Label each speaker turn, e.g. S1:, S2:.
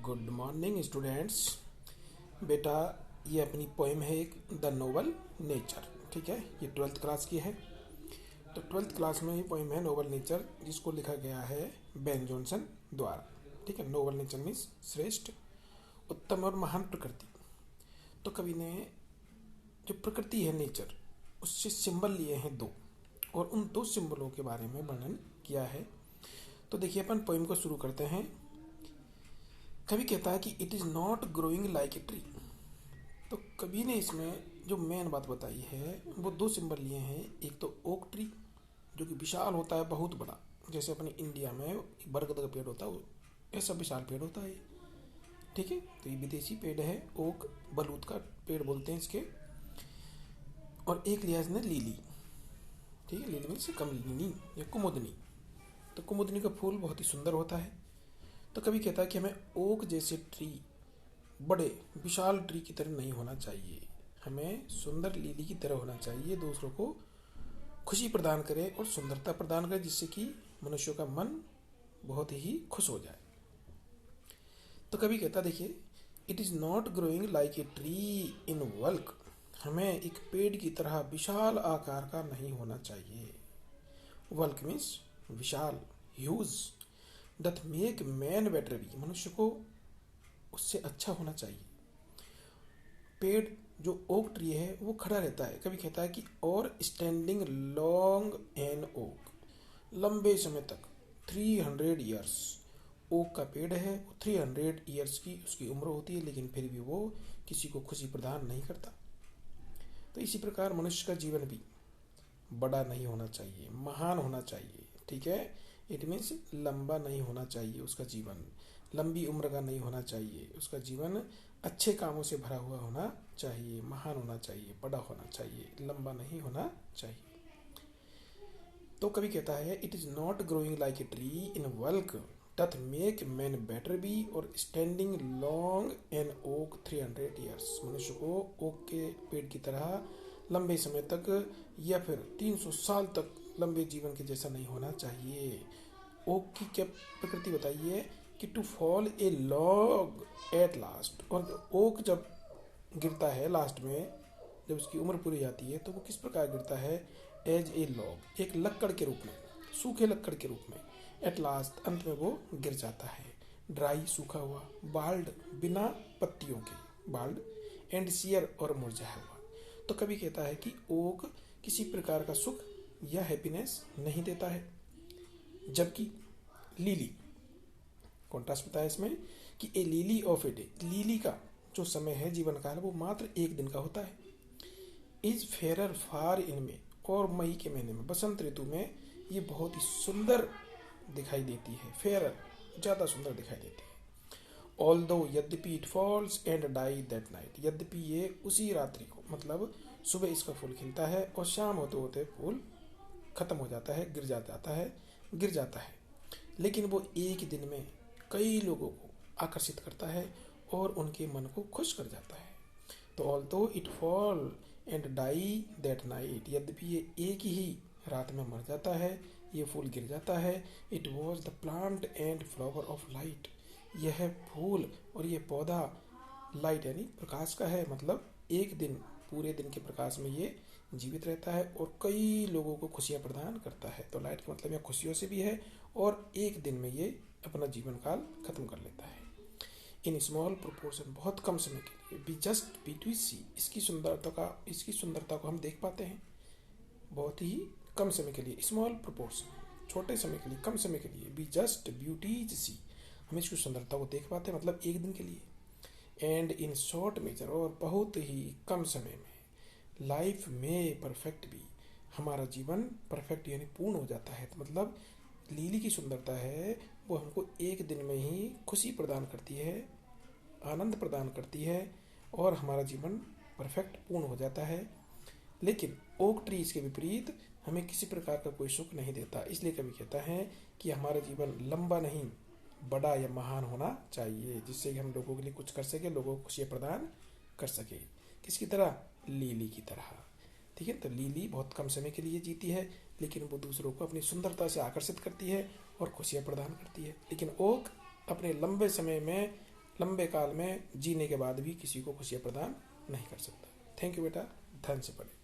S1: Good morning students. बेटा, ये अपनी पोएम है एक, द नोबल नेचर। ठीक है, ये 12th क्लास की है। तो 12th क्लास में ये पोएम है नोबल नेचर, जिसको लिखा गया है बेन जॉनसन द्वारा। ठीक है, नोबल नेचर मीन्स श्रेष्ठ, उत्तम और महान प्रकृति। तो कवि ने जो प्रकृति है नेचर, उससे सिंबल लिए हैं दो, और उन दो सिंबलों के बारे में वर्णन किया है। तो देखिए, अपन पोएम को शुरू करते हैं। कवि कहता है कि it is not growing like a tree. तो कवि ने इसमें जो मेन बात बताई है वो दो सिंबल लिए हैं। एक तो ओक ट्री, जो कि विशाल होता है, बहुत बड़ा, जैसे अपने इंडिया में बरगद का पेड़ होता है, ऐसा विशाल पेड़ होता है। ठीक है, तो ये विदेशी पेड़ है, ओक, बलूत का पेड़ बोलते हैं इसके। और एक लिया इसने लीली। ठीक है, लीली मीन्स कमलिनी या कुमुदनी। तो कुमुदनी का फूल बहुत ही सुंदर होता है। तो कभी कहता है कि हमें ओक जैसे ट्री, बड़े विशाल ट्री की तरह नहीं होना चाहिए, हमें सुंदर लीली की तरह होना चाहिए, दूसरों को खुशी प्रदान करे और सुंदरता प्रदान करे, जिससे कि मनुष्यों का मन बहुत ही खुश हो जाए। तो कभी कहता, देखिए, it is not growing like a tree in walk. हमें एक पेड़ की तरह विशाल आकार का नहीं होना चाहिए। वल्क मीन्स विशाल, huge. Doth make man better B, मनुष्य को उससे अच्छा होना चाहिए। पेड़ जो ओक ट्री है वो खड़ा रहता है। कभी कहता है कि और स्टैंडिंग लॉन्ग एन ओक, लंबे समय तक, 300 ईयर्स। ओक का पेड़ है, 300 ईयर्स की उसकी उम्र होती है, लेकिन फिर भी वो किसी को खुशी प्रदान नहीं करता। तो इसी प्रकार मनुष्य का जीवन भी बड़ा नहीं होना चाहिए, महान होना चाहिए। ठीक है, इट मीन्स लंबा नहीं होना चाहिए उसका जीवन, लंबी उम्र का नहीं होना चाहिए उसका जीवन, अच्छे कामों से भरा हुआ होना चाहिए, महान होना चाहिए, बड़ा होना चाहिए, लंबा नहीं होना चाहिए। तो कभी कहता है, it is not growing like a tree in bulk doth make man better be or standing long an oak 300 years. मनुष्य को ओक के पेड़ की तरह लंबे समय तक या फिर 300 साल तक लंबे जीवन के जैसा नहीं होना चाहिए। ओक की क्या प्रकृति बताइए कि to fall a log at last. और ओक जब गिरता है लास्ट में, जब उसकी उम्र पूरी जाती है, तो वो किस प्रकार गिरता है? एज ए लॉग, एक लक्कड़ के रूप में, सूखे लक्कड़ के रूप में। एट लास्ट, अंत में वो गिर जाता है। ड्राई, सूखा हुआ, बाल्ड, बिना पत्तियों के, बाल्ड, एंड सियर, और मुरझाया हुआ। तो कभी कहता है कि ओक किसी प्रकार का सुख या हैप्पीनेस नहीं देता है, जबकि लीली, कॉन्ट्रास्ट बताया इसमें कि ए लीली ऑफ ए डे, लीली का जो समय है, जीवन काल, वो मात्र एक दिन का होता है। इज फेरर फार इन में, और मई के महीने में, बसंत ऋतु में, ये बहुत ही सुंदर दिखाई देती है। फेरर, ज्यादा सुंदर दिखाई देती है। ऑल्दो, यद्यपि, it falls and die that night, यद्यपि ये उसी रात्रि को, मतलब सुबह इसका फूल खिलता है और शाम होते होते फूल खत्म हो जाता है, गिर जाता है, लेकिन वो एक दिन में कई लोगों को आकर्षित करता है और उनके मन को खुश कर जाता है। तो although it fall and die that night, यद्यपि ये एक ही रात में मर जाता है, ये फूल गिर जाता है। It was the plant and flower of light, यह फूल और ये पौधा लाइट यानी प्रकाश का है, मतलब एक दिन, पूरे दिन के प्रकाश में ये जीवित रहता है और कई लोगों को खुशियां प्रदान करता है। तो लाइट का मतलब यह खुशियों से भी है, और एक दिन में ये अपना जीवन काल खत्म कर लेता है। इन स्मॉल प्रोपोर्शन, बहुत कम समय के लिए, बी जस्ट बी सी, इसकी सुंदरता को हम देख पाते हैं बहुत ही कम समय के लिए। स्मॉल प्रोपोर्शन, छोटे समय के लिए, कम समय के लिए। बी जस्ट ब्यूटीज सी, हम इसकी सुंदरता को देख पाते हैं, मतलब एक दिन के लिए। एंड इन शॉर्ट मेजर, और बहुत ही कम समय में, लाइफ में परफेक्ट भी, हमारा जीवन परफेक्ट यानी पूर्ण हो जाता है। तो मतलब लीली की सुंदरता है वो हमको एक दिन में ही खुशी प्रदान करती है, आनंद प्रदान करती है, और हमारा जीवन परफेक्ट पूर्ण हो जाता है। लेकिन ओक ट्री इसके विपरीत हमें किसी प्रकार का कोई सुख नहीं देता। इसलिए कभी कहता है कि हमारा जीवन लंबा नहीं, बड़ा या महान होना चाहिए, जिससे हम लोगों के लिए कुछ कर सके, लोगों को खुशियाँ प्रदान कर सके। किसकी तरह? लीली की तरह। ठीक है, तो लीली बहुत कम समय के लिए जीती है, लेकिन वो दूसरों को अपनी सुंदरता से आकर्षित करती है और खुशियाँ प्रदान करती है। लेकिन ओक अपने लंबे समय में लंबे काल में जीने के बाद भी किसी को खुशियाँ प्रदान नहीं कर सकता। थैंक यू बेटा, ध्यान से पढ़े।